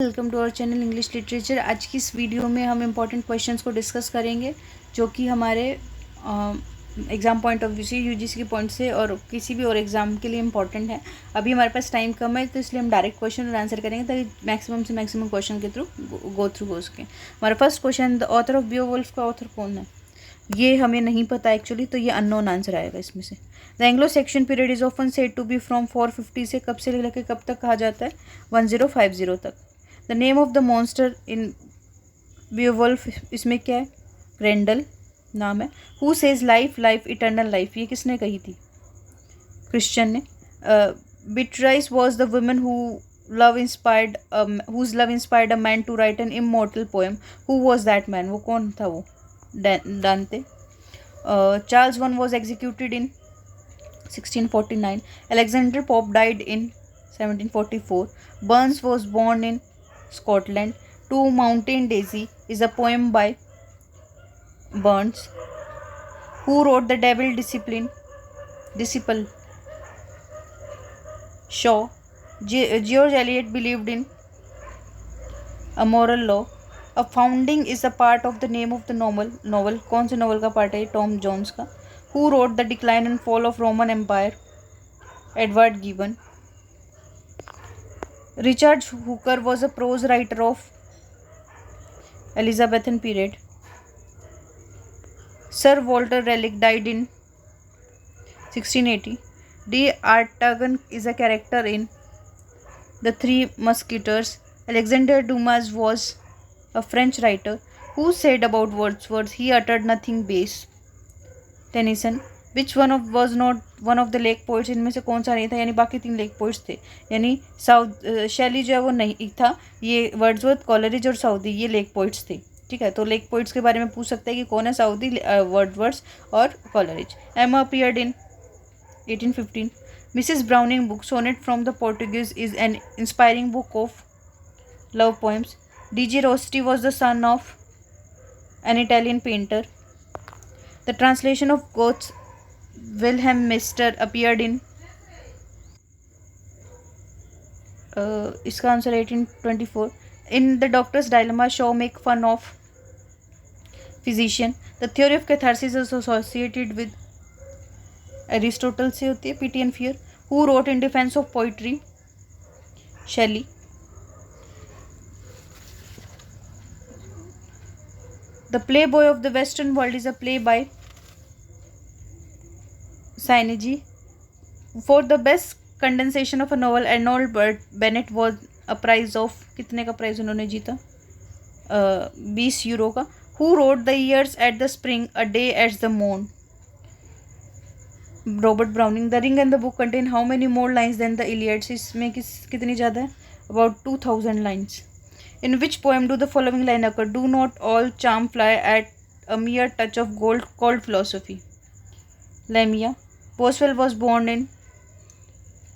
Welcome to our channel English literature. आज की इस वीडियो में हम इम्पॉर्टेंट क्वेश्चंस को डिस्कस करेंगे जो कि हमारे एग्ज़ाम पॉइंट ऑफ व्यू से, यूजीसी के पॉइंट से और किसी भी और एग्ज़ाम के लिए इम्पॉर्टेंट है। अभी हमारे पास टाइम कम है तो इसलिए हम डायरेक्ट क्वेश्चन और आंसर करेंगे ताकि मैक्सिमम से मैक्सिमम क्वेश्चन के थ्रू गो थ्रू हो सके। हमारा first question, the author of Beowulf का ऑथर कौन है? ये हमें नहीं पता एक्चुअली, तो ये अननोन आंसर आएगा इसमें से। The Anglo Saxon period is often said to be from 450 से कब से लेकर कब तक कहा जाता है? 1050 तक। The name of the monster in Beowulf, इसमें क्या है? ग्रेंडल नाम है। Who says life life eternal life, ये किसने कही थी? क्रिश्चियन ने। Beatrice was the woman whose love inspired a man to write an immortal poem. Who was that man? वो कौन था? वो Dante. Charles I was executed in 1649. Alexander Pope died in 1744. Burns was born in Scotland. To Mountain Daisy is a poem by Burns. Who wrote The Devil Disciple? Shaw. George Eliot believed in a moral law. A founding is a part of the name of the novel. कौन से novel का part है? Tom Jones का। Who wrote The Decline and Fall of Roman Empire? Edward Gibbon. Richard Hooker was a prose writer of Elizabethan period. Sir Walter Raleigh died in 1680. D'Artagnan is a character in The Three Musketeers. Alexander Dumas was a French writer. Who said about Wordsworth, he uttered nothing base? Tennyson. Which one was not one of the lake poets? इनमें से कौन सा नहीं था? यानी बाकी 3 lake poets थे। यानी शैली जो है वो नहीं था। ये वर्ड्सवर्थ, कॉलरिज और साउदी, ये लेक पोइट्स थे। ठीक है, तो लेक पोइट्स के बारे में पूछ सकते हैं कि कौन है साउदी, वर्ड्सवर्थ और कॉलरिज। एमा appeared in 1815. Mrs. Browning book Sonnet from the Portuguese is an inspiring book of love poems. D.G. Rossetti was the son of an Italian painter. The translation of Goethe's Wilhelm Meister appeared in इसका answer 1824. In The Doctor's Dilemma, Shaw make fun of physician. The theory of catharsis is associated with Aristotle से होती है. Pity and Fear. Who wrote in defense of poetry? Shelley. The Playboy of the Western World is a play by Carnegie. For the best condensation of a novel, Arnold Bennett was a prize of, कितने का prize उन्होंने जीता? 20 euro का. Who wrote The Years at the Spring, A Day at the Moon? Robert Browning. The ring and the book contain how many more lines than the Iliads, इसमें कितनी ज़्यादा है? About 2000 lines. In which poem do the following line occur? Do not all charm fly at a mere touch of gold cold philosophy. Lamia. Boswell was born in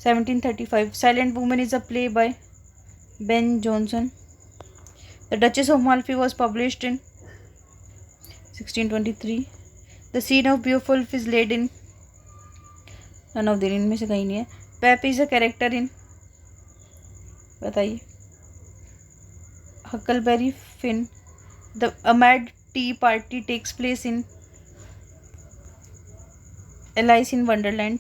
1735. Silent women is a play by Ben Jonson. The Duchess of Malfi was published in 1623. The scene of Beowulf is laid in none of them, इनमें से कहीं नहीं है. पेप is a character in, बताइए. Huckleberry Finn. The mad tea party takes place in Alice in Wonderland.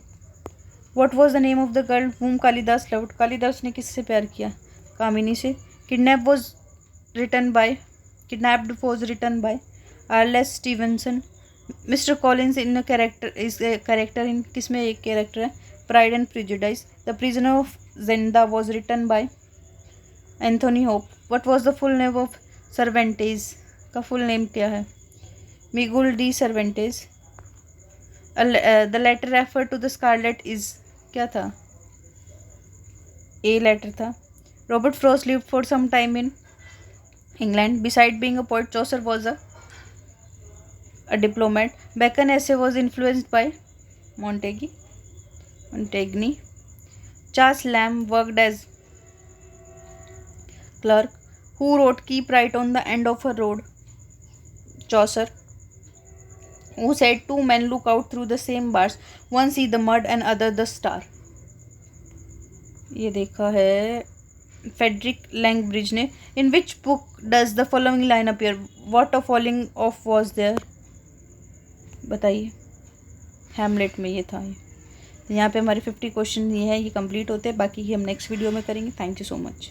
What was the name of the girl whom Kalidas loved? Kalidas ने किससे प्यार किया? कामिनी से. Kidnapped was written by R L Stevenson. Mister Collins in character in, किसमें एक कैरेक्टर है? Pride and prejudice. The prisoner of Zenda was written by Anthony Hope. What was the full name of Cervantes? का फुल नेम क्या है? Miguel de Cervantes. The letter refer to the scarlet is, क्या था? A letter था. Robert Frost lived for some time in England. Beside being a poet, Chaucer was a diplomat. Bacon essay was influenced by Montaigne. Charles Lamb worked as clerk. Who wrote Keep Right on the End of a Road? Chaucer. Who said 2 men look out through the same bars, one see the mud and other the star? ये देखा है Frederick Langbridge ने। In which book does the following line appear, what of following of was there, बताइए। Hamlet में ये था। ये यहाँ पे हमारे 50 क्वेश्चन ये है, ये कंप्लीट होते हैं, बाकी हम नेक्स्ट वीडियो में करेंगे। Thank you so much.